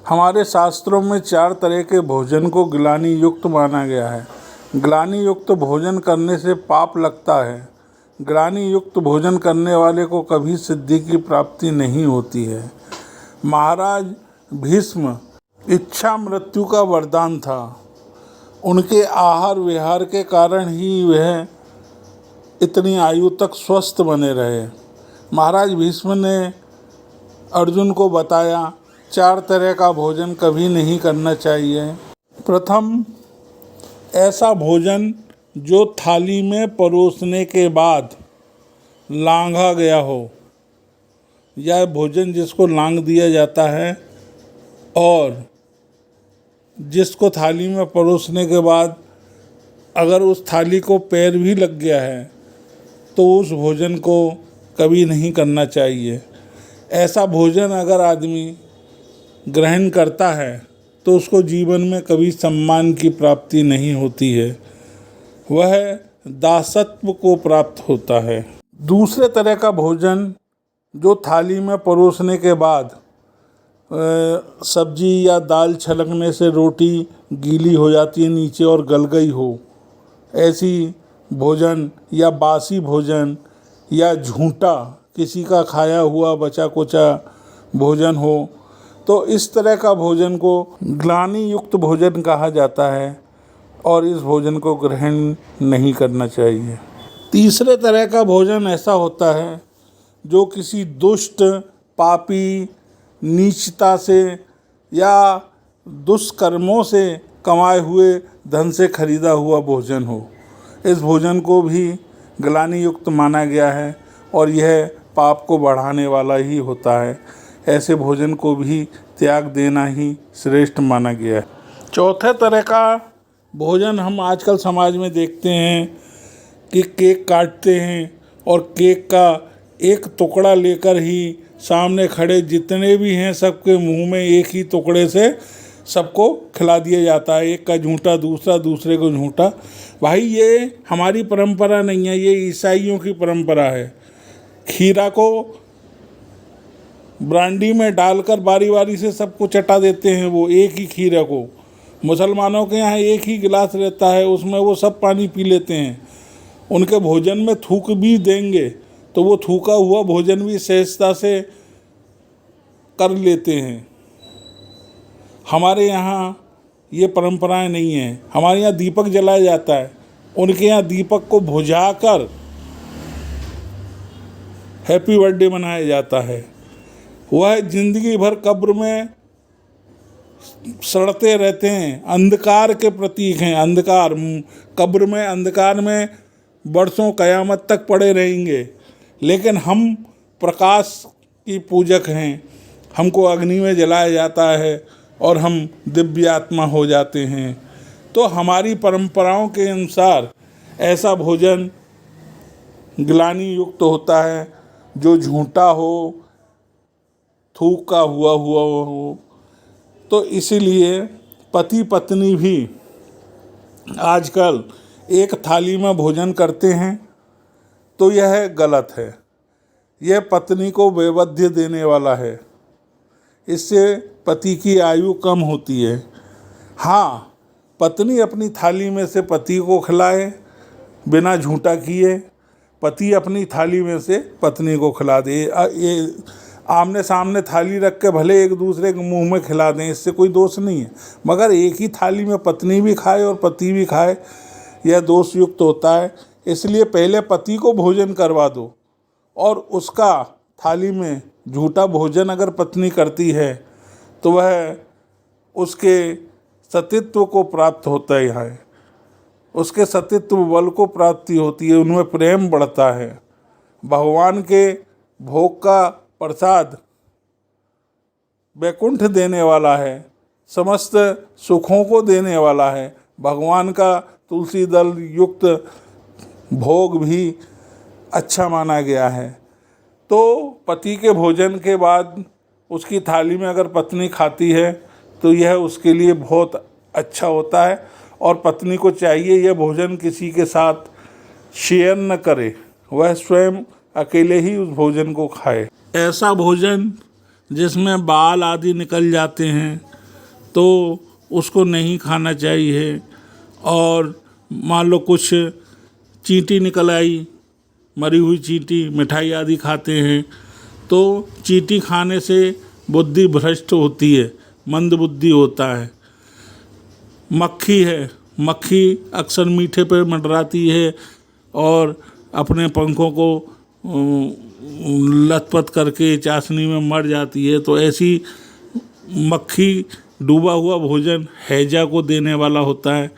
हमारे शास्त्रों में 4 तरह के भोजन को ग्लानि युक्त माना गया है। ग्लानि युक्त भोजन करने से पाप लगता है। ग्लानि युक्त भोजन करने वाले को कभी सिद्धि की प्राप्ति नहीं होती है। महाराज भीष्म इच्छा मृत्यु का वरदान था। उनके आहार विहार के कारण ही वह इतनी आयु तक स्वस्थ बने रहे। महाराज भीष्म ने अर्जुन को बताया 4 तरह का भोजन कभी नहीं करना चाहिए। प्रथम, ऐसा भोजन जो थाली में परोसने के बाद लांघा गया हो। यह भोजन जिसको लांघ दिया जाता है और जिसको थाली में परोसने के बाद अगर उस थाली को पैर भी लग गया है तो उस भोजन को कभी नहीं करना चाहिए। ऐसा भोजन अगर आदमी ग्रहण करता है तो उसको जीवन में कभी सम्मान की प्राप्ति नहीं होती है, वह दासत्व को प्राप्त होता है। दूसरे तरह का भोजन जो थाली में परोसने के बाद सब्जी या दाल छलकने से रोटी गीली हो जाती है नीचे और गल गई हो, ऐसी भोजन या बासी भोजन या झूठा किसी का खाया हुआ बचा कुचा भोजन हो, तो इस तरह का भोजन को ग्लानि युक्त भोजन कहा जाता है और इस भोजन को ग्रहण नहीं करना चाहिए। तीसरे तरह का भोजन ऐसा होता है जो किसी दुष्ट, पापी, नीचता से या दुष्कर्मों से कमाए हुए धन से खरीदा हुआ भोजन हो। इस भोजन को भी ग्लानि युक्त माना गया है और यह पाप को बढ़ाने वाला ही होता है। ऐसे भोजन को भी त्याग देना ही श्रेष्ठ माना गया है। चौथे तरह का भोजन हम आजकल समाज में देखते हैं कि केक काटते हैं और केक का एक टुकड़ा लेकर ही सामने खड़े जितने भी हैं सबके मुंह में एक ही टुकड़े से सबको खिला दिया जाता है। एक का झूठा दूसरा, दूसरे को झूठा। भाई ये हमारी परंपरा नहीं है, ये ईसाइयों की परंपरा है। खीरा को ब्रांडी में डालकर बारी बारी से सबको चटा देते हैं, वो एक ही खीरा को। मुसलमानों के यहाँ एक ही गिलास रहता है, उसमें वो सब पानी पी लेते हैं। उनके भोजन में थूक भी देंगे तो वो थूका हुआ भोजन भी सहजता से कर लेते हैं। हमारे यहाँ ये परंपराएं नहीं हैं। हमारे यहाँ दीपक जलाया जाता है, उनके यहाँ दीपक को बुझाकर हैप्पी बर्थडे मनाया जाता है। वह जिंदगी भर कब्र में सड़ते रहते हैं, अंधकार के प्रतीक हैं। अंधकार, कब्र में अंधकार में बरसों कयामत तक पड़े रहेंगे। लेकिन हम प्रकाश की पूजक हैं, हमको अग्नि में जलाया जाता है और हम दिव्य आत्मा हो जाते हैं। तो हमारी परंपराओं के अनुसार ऐसा भोजन ग्लानि युक्त होता है जो झूठा हो, थूका हुआ हो। तो इसीलिए पति पत्नी भी आजकल एक थाली में भोजन करते हैं तो यह गलत है। यह पत्नी को वैवध्य देने वाला है। इससे पति की आयु कम होती है। हाँ, पत्नी अपनी थाली में से पति को खिलाए बिना झूठा किए, पति अपनी थाली में से पत्नी को खिला दे। ये आमने सामने थाली रख के भले एक दूसरे के मुंह में खिला दें, इससे कोई दोष नहीं है, मगर एक ही थाली में पत्नी भी खाए और पति भी खाए, यह दोष युक्त होता है। इसलिए पहले पति को भोजन करवा दो और उसका थाली में झूठा भोजन अगर पत्नी करती है तो वह उसके सतीत्व को प्राप्त होता है, उसके सतीत्व बल को प्राप्ति होती है, उनमें प्रेम बढ़ता है। भगवान के भोग का प्रसाद वैकुंठ देने वाला है, समस्त सुखों को देने वाला है। भगवान का तुलसी दल युक्त भोग भी अच्छा माना गया है। तो पति के भोजन के बाद उसकी थाली में अगर पत्नी खाती है तो यह उसके लिए बहुत अच्छा होता है और पत्नी को चाहिए यह भोजन किसी के साथ शेयर न करे, वह स्वयं अकेले ही उस भोजन को खाए। ऐसा भोजन जिसमें बाल आदि निकल जाते हैं तो उसको नहीं खाना चाहिए। और मान लो कुछ चींटी निकल आई, मरी हुई चींटी, मिठाई आदि खाते हैं तो चींटी खाने से बुद्धि भ्रष्ट होती है, मंद बुद्धि होता है। मक्खी है, मक्खी अक्सर मीठे पे मंडराती है और अपने पंखों को लथपथ करके चाशनी में मर जाती है। तो ऐसी मक्खी डूबा हुआ भोजन हैजा को देने वाला होता है।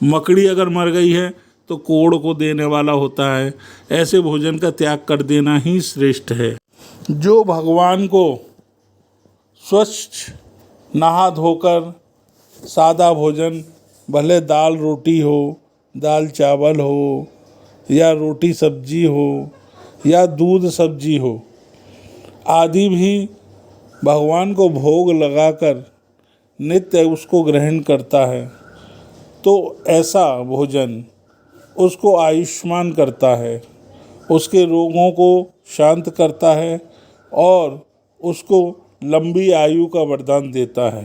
मकड़ी अगर मर गई है तो कोढ़ को देने वाला होता है। ऐसे भोजन का त्याग कर देना ही श्रेष्ठ है। जो भगवान को स्वच्छ नहा धोकर सादा भोजन, भले दाल रोटी हो, दाल चावल हो, या रोटी सब्जी हो, या दूध सब्जी हो आदि भी भगवान को भोग लगाकर नित्य उसको ग्रहण करता है तो ऐसा भोजन उसको आयुष्मान करता है, उसके रोगों को शांत करता है और उसको लंबी आयु का वरदान देता है।